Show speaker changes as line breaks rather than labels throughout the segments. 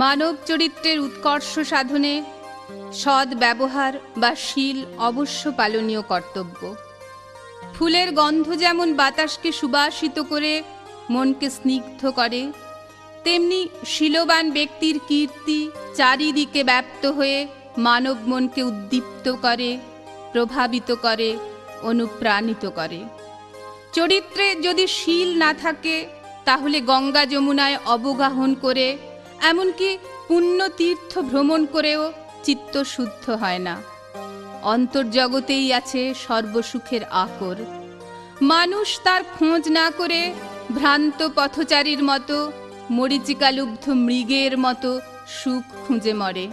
মানব চরিত্রের উৎকর্ষ সাধনে সৎ ব্যবহার বা শীল অবশ্য পালনীয় কর্তব্য। ফুলের গন্ধ যেমন বাতাসকে সুবাসিত করে মনকে স্নিগ্ধ করে, তেমনি শীলবান ব্যক্তির কীর্তি চারিদিকে ব্যাপ্ত হয়ে মানব মনকে উদ্দীপ্ত করে, প্রভাবিত করে, অনুপ্রাণিত করে। চরিত্রে যদি শীল না থাকে তাহলে গঙ্গা যমুনায় অবগাহন করে, এমনকি পুণ্যতীর্থ ভ্রমণ করেও চিত্ত শুদ্ধ হয় না। অন্তর্জগতেই আছে সর্বসুখের আকর। মানুষ তার খোঁজ না করে ভ্রান্ত পথচারীর মতো, মরীচিকালুব্ধ মৃগের মতো সুখ খুঁজে মরে।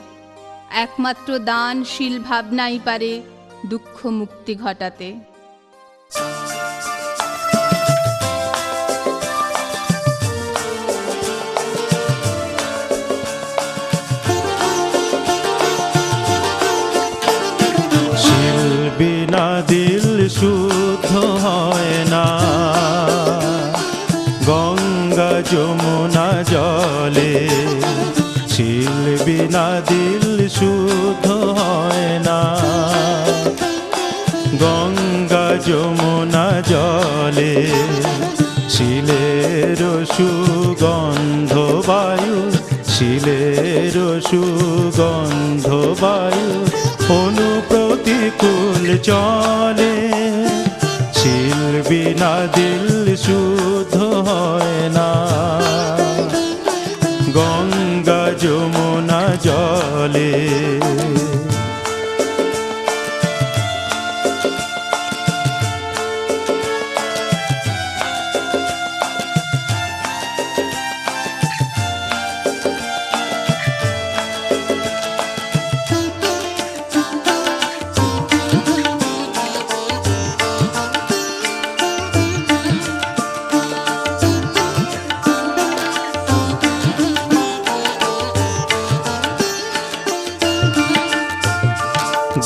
একমাত্র দানশীল ভাবনাই পারে দুঃখ মুক্তি ঘটাতে।
বিনা দিল শুদ্ধ হয় না, গঙ্গা যমুনা জলে। শিল বিনা দিল শুদ্ধ হয় না, গঙ্গা যমুনা জলে। শিলের সুগন্ধ বায়ু, শিলের সুগন্ধ বায়ু অনুপ্রতিকূল চলে। শিল বিনা দিল শুদ্ধ হয় না, গঙ্গা যমুনা জলে।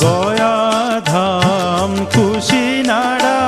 গয়া ধাম কুশিনাড়া,